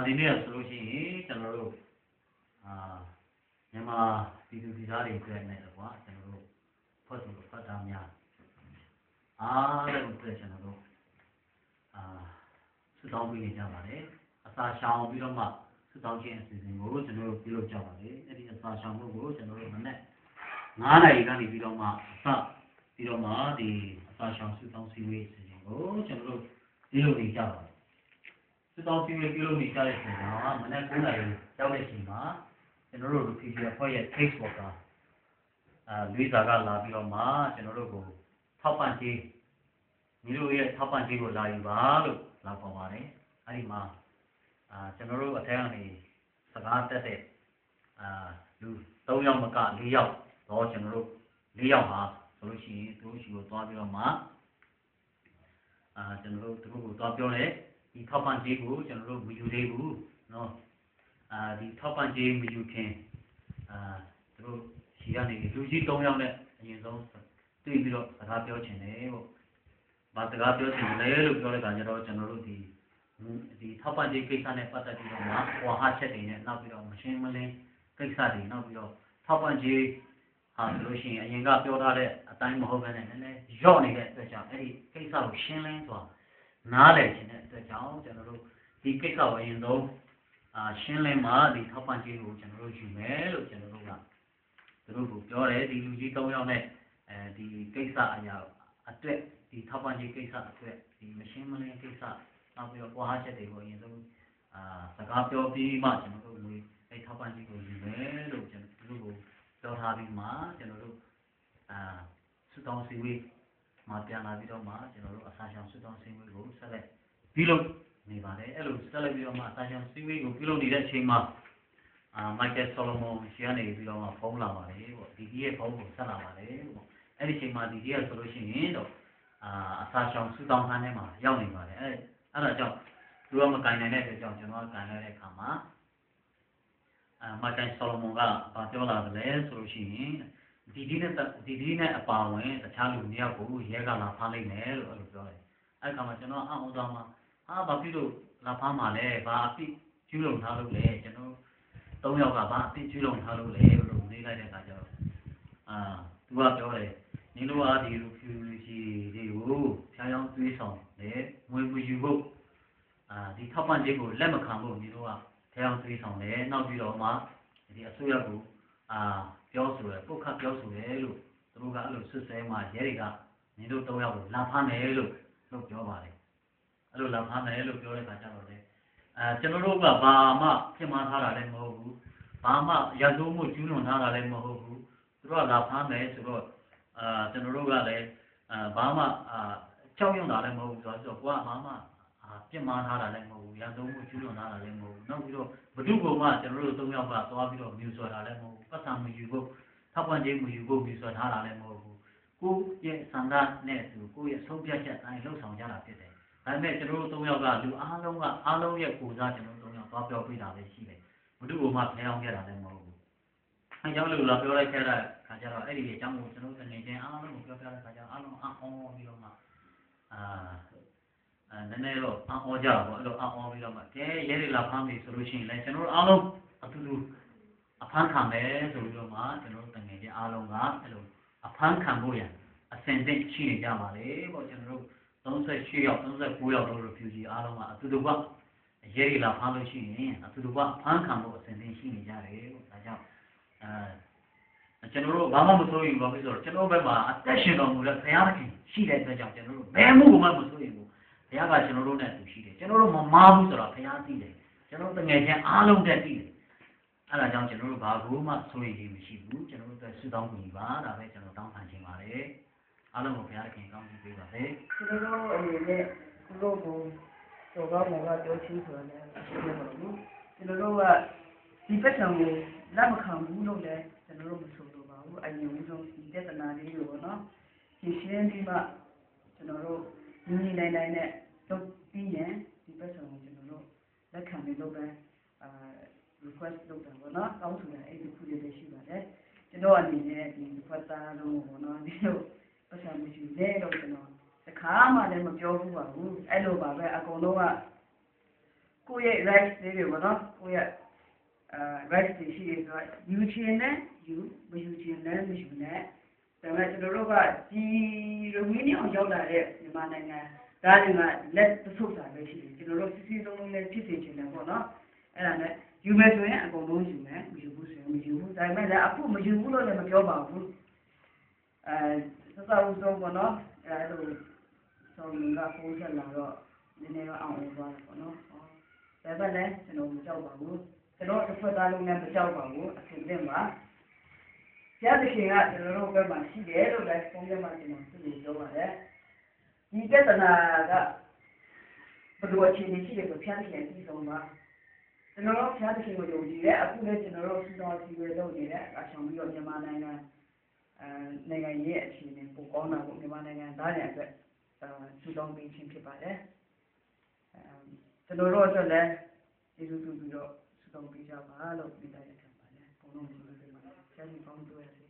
ဒီနေ့ဆိုလို့ရှိရင်ကျွန်တော်တို့မြန်မာပြည်သူပြည်သားတွေအတွက်နဲ့ကွာကျွန်တော်တို့ဖွဲ့သူဖတ်တာများအားလုံးအတွက်ကျွန်တော်တို့စုတောင်းပေးနေကြပါတယ်အစာရှောင်ပြီးတော့မှစုတောင်းခြင်းအစီအစဉ်ကိုကျွန်တော်တို့ပြုလုပ်ကြပါတယ်အဲ့ဒီအစာရှောင်မှုကိုကျွန်တော်တို့မနေ့9 နာရီကနေပြီးတော့မှစပြီးတော့မှဒီအစာရှောင်စုတောင်းစည်းဝေးအစီအစဉ်ကိုကျွန်တော်တို့ပြုလုပ်နေကြပါတယ်စုတောင်းစည်းဝေးပြုလုပ်နေကြတဲ့အချိန်မှာမနေ့9 နာရီရောက်တဲ့အချိန်မှာကျွန်တော်တို့လူပြည်အဖွဲ့ရဲ့ case worker လူစားကလာပြီးတော့မှကျွန်တော်တို့ကိုထောက်ပံ့ခြင်းမိတို့ရဲ့ထောက်ပံ့ခြင်းကိုလာယူပါလို့လာခေါ်ပါတယ်အဲ့ဒီမှာကျွန်တော်တို့အထက်ကနေစကားတက်တဲ့လူ3 ယောက်မက4 ယောက်တော့ကျွန်တော်တို့4 ယောက်ပါဆိုလို့ရှိရင်သူတို့ရှိကိုသွားပြီးတော့မှကျွန်တော်တို့သူတို့ကိုသွားပြောတယ်ဒီထောက်ပံ့ခြင်းကိုကျွန်တော်တို့မယူသေးဘူးเนาะဒီထောက်ပံ့ခြင်းမယူခင်သူတို့ရှိရနေလူကြီး3 ယောက်နဲ့အရင်ဆုံးတွေ့ပြီးတော့စကားပြောချင်တယ်ပေါ့။ဘာစကားပြောချင်လဲလို့ပြောလိုက်တာကျတော့ကျွန်တော်တို့ဒီထောက်ပံ့ခြင်းကိစ္စနဲ့ပတ်သက်ပြီးတော့ဟောဟာချက်တွေနဲ့နောက်ပြီးတော့မရှင်းမလင်းကိစ္စတွေနောက်ပြီးတော့ထောက်ပံ့ခြင်းဆိုလို့ရှိရင်အရင်ကပြောထားတဲ့အတိုင်းမဟုတ်ဘဲနဲ့နည်းနည်းရော့နေတဲ့အတွက်ကြောင့်အဲ့ဒီကိစ္စကိုရှင်းလင်းစွာနားလည်ခြင်းတဲ့အတွက်ကြောင့်ကျွန်တော်တို့ဒီကိစ္စကိုအရင်ဆုံးရှင်းလင်းမှဒီထောက်ပံ့ခြင်းကိုကျွန်တော်တို့ယူမယ်လို့ကျွန်တော်တို့ကသူတို့ကိုပြောတယ်ဒီလူကြီး3 ယောက်နဲ့ဒီကိစ္စအရာအတွက်ဒီထောက်ပံ့ခြင်းကိစ္စအတွက်ဒီမရှင်းမလင်းကိစ္စနောက်ပြီးတော့ပွားချက်တွေကိုအရင်ဆုံးစကားပြောပြီးမှကျွန်တော်တို့အဲ့ထောက်ပံ့ခြင်းကိုယူမယ်လို့ကျွန်တော်တို့ကိုပြောထားပြီးမှကျွန်တော်တို့စုတောင်းစည်းဝေးမှာပြန်လာပြီးတော့မှကျွန်တော်တို့အစာရှောင်စုတောင်းစည်းဝေးကိုဆက်လက်ပြုလုပ်နေပါတယ်အဲ့လိုဆက်လက်ပြီးတော့မှအစာရှောင်စည်းဝေးကိုပြုလုပ်နေတဲ့အချိန်မှာMichael Solomon ရှိကနေပြီးတော့ဖုန်းလာပါတယ်ပေါ့ဒီရဲ့ဖုန်းကိုဆက်လာပါတယ်ပေါ့အဲ့ဒီအချိန်မှာဒီရဲ့ဆိုလို့ရှိရင်တော့အစာရှောင်စုတောင်းခန်းထဲမှာရောက်နေပါတယ်အဲ့ဒါကြောင့်သူကမကင်နိုင်တဲ့အတွက်ကြောင့်ကျွန်တော်ကကန်လိုက်တဲ့အခါမှာMichael Solomon ကပြောလာတယ်လဲဆိုလို့ရှိရင်ဒီနဲ့အပါဝင်တခြားလူ2 ယောက်ကိုရဲကလာဖမ်းလိုက်မယ်လို့အဲ့လိုပြောတယ်အဲ့ခါမှာကျွန်တော်အောင်းသွားမှာဘာဖြစ်လို့လာဖမ်းမှာလဲဘာအဖြစ်ကျူးလွန်ထားလို့လဲကျွန်တော်3 ယောက်ကဘာအဖြစ်ကျူးလွန်ထားလို့လဲလို့မေးလိုက်တဲ့အခါကျတော့သူကပြောတယ်နင်တို့ကဒီ refugee တွေကိုဖျားယောင်းသွေးဆောင်တယ်ငွေမယူဖို့ဒီထောက်ပံ့ခြင်းကိုလက်မခံဖို့နင်တို့ကဖျားယောင်းသွေးဆောင်တယ်နောက်ပြီးတော့မှဒီအစိုးရကိုပြောဆိုတယ်ပုတ်ခတ်ပြောဆိုတယ်လို့သူတို့ကအဲ့လိုဆွဆွဲမှရဲတွေကနင်တို့3 ယောက်ကိုလာဖမ်းတယ်လို့ပြောပါတယ်အဲ့လိုလာဖမ်းတယ်လို့ပြောတဲ့အခါကျတော့လေကျွန်တော်တို့ကဘာမှပြင်မထားတာလည်းမဟုတ်ဘူးဘာမှရန်သူမှုကျူးလွန်ထားတာလည်းမဟုတ်ဘူးသူတို့ကလာဖမ်းမယ်ဆိုတော့ကျွန်တော်တို့ကလည်းဘာမှကြောက်ရွံ့တာလည်းမဟုတ်ဘူးဆိုတော့ကိုကဘာမှပြင်မထားတာလည်းမဟုတ်ဘူးရန်သူမှုကျူးလွန်ထားတာလည်းမဟုတ်ဘူးနောက်ပြီးတော့ဘု து ကောင်မှကျွန်တော်တို့3 ယောက်ကသွားပြီးတော့မြူဆွဲတာလည်းမဟုတ်ဘူးပတ်စံမယူဖို့ထောက်ပံ့ခြင်းမယူဖို့မြူဆွဲထားတာလည်းမဟုတ်ဘူးကိုရဲ့စံသားနဲ့သူကိုရဲ့ဆုံးဖြတ်ချက်တိုင်းလှုပ်ဆောင်ကြတာဖြစ်တယ်ဒါပေမဲ့ကျွန်တော်တို့3 ယောက်ကလူအားလုံးရဲ့ကိုစားကျွန်တော်တို့3 ယောက်သွားပြောပြတာပဲရှိတယ်ဘု து ကောင်မှဖျောင်းခဲ့တာလည်းမဟုတ်ဘူးအဲကြောင့်လို့လာပြောလိုက်ခဲ့တဲ့ခါကျတော့အဲ့ဒီအကြောင်းကိုကျွန်တော်တို့နေချင်းအားလုံးကိုပြောပြတဲ့ခါကျတော့အားလုံးအော်ပြီးတော့မှနည်းနည်းတော့အော်ကြတော့အဲ့လိုအော်ပြီးတော့မှရဲတွေလာဖမ်းပြီဆိုလို့ရှိရင်လည်းကျွန်တော်တို့အားလုံးအတူတူအဖမ်းခံမယ်ဆိုပြီးတော့မှကျွန်တော်တို့တငယ်ချင်းအားလုံးကအဲ့လိုအဖမ်းခံဖို့ရအစင်သင့်ရှိနေကြပါလေပေါ့ကျွန်တော်တို့38 ယောက်39 ယောက်တို့ refugee အားလုံးကအတူတူကရဲတွေလာဖမ်းလို့ရှိရင်အတူတူကအဖမ်းခံဖို့အစင်သင့်ရှိနေကြတယ်ပေါ့ဒါကြောင့်ကျွန်တော်တို့ဘာမှမစိုးရိမ်ဘူးဆိုတော့ကျွန်တော်ဘက်မှာအသက်ရှင်တော်မူတဲ့ဘုရားသခင်ရှိတဲ့အတွက်ကြောင့်ကျွန်တော်တို့ဘယ်မှုမှမစိုးရိမ်ဘူးဘုရားကကျွန်တော်တို့နဲ့အတူရှိတယ်ကျွန်တော်တို့မမားဘူးဆိုတော့ဘုရားသိတယ်ကျွန်တော်တို့တငယ်ချင်းအားလုံးတည်းသိတယ်အဲ့ဒါကြောင့်ကျွန်တော်တို့ဘာဘူးမှစိုးရိမ်ခြင်းမရှိဘူးကျွန်တော်တို့အတွက်ဆုတောင်းမှုပါဒါပဲကျွန်တော်တောင်းခံခြင်းပါတယ်အားလုံးကိုဘုရားသခင်ကောင်းချီးပေးပါစေကျွန်တော်တို့အနေနဲ့သူတို့ကိုစောကောင်းမောကပြောချင်းဆိုရတယ်ကျွန်တော်တို့ကဒီပတ်စံကိုလက်မခံဘူးလို့လည်းကျွန်တော်တို့မဆိုလိုပါဘူးအရင်ဦးဆုံးဒီတက်နာလေးကိုပေါ့နော်ရှင်းရှင်းပြီးမှကျွန်တော်တို့ညီနိုင်နဲ့လုပ်ပြီးရင်ဒီပတ်စံကိုကျွန်တော်တို့လက်ခံပြီးလုပ်ပဲrequest လုပ်တာပေါ့နော်တောင်းဆိုတာအဲ့ဒီခုလေးပဲရှိပါတယ်ကျွန်တော်အနေနဲ့ဒီဖတ်တာလို့ပေါ့နော်ဒီလိုပတ်စံမရှိသေးတော့ကျွန်တော်တခါမှလည်းမပြောဘူးပါဘူးအဲ့လိုပါပဲအကုန်လုံးက ကိုယ့်ရဲ့ rights လေးတွေပေါ့နော်ကိုယ့်ရဲ့rights တွေရှိတယ်ဆိုတော့ယူချင်နဲ့ယူမယူချင်လည်းမယူနဲ့ဒါပေမဲ့ကျွန်တော်တို့ကဒီရိုမီနီအောင်ရောက်လာတဲ့မြန်မာနိုင်ငံဒါတွေကလက်ပစုပ်စာပဲရှိတယ်ကျွန်တော်တို့စစ်စစ်လုံးလုံးနဲ့ဖြစ်စေချင်တယ်ပေါ့နော်အဲ့ဒါနဲ့ယူမယ်ဆိုရင်အကုန်လုံးယူမယ်မယူဘူးဆိုရင်မယူဘူးဒါပေမဲ့လည်းအခုမယူဘူးလို့လည်းမပြောပါဘူးစစဦးဆုံးပေါ့နော်အဲ့လိုဆုံးကပုံစံလာတော့နည်းနည်းတော့အောင်အောင်သွားတယ်ပေါ့နော်ဒါပေမဲ့လည်းကျွန်တော်မကြောက်ပါဘူးကျွန်တော်တစ်ဖက်သားလုံးနဲ့မကြောက်ပါဘူးအထင်သင့်ပါကျတဲ့ခင်ကကျွန်တော်တို့ဘက်မှာရှိတယ်လို့လည်းပုံစံမှာကျွန်တော်သိနေကြပါတယ်ဒီပြဿနာကဘယ်လိုအခြေအနေရှိတယ်ဆိုဖျားခင်ပြီးဆုံးပါကျွန်တော်တို့ဖျားခင်ကိုယုံကြည်တယ်အခုလည်းကျွန်တော်တို့စူတော်စီဝေလုပ်နေတဲ့အဆောင်ပြီးတော့မြန်မာနိုင်ငံနိုင်ငံရဲ့အခြေအနေပိုကောင်းတာကိုမြန်မာနိုင်ငံသားတွေအတွက်စူတောင်းပေးခြင်းဖြစ်ပါတယ်ကျွန်တော်တို့အတွက်လည်းကျေးဇူးပြုပြီးတော့စူတောင်းပေးကြပါလို့ပြောရတဲ့ခံပါတယ်ဘုံလုံးကျေးဇူးတင်ပါတယ်ဆရာကြီးကောင်းတွေ့ရစေ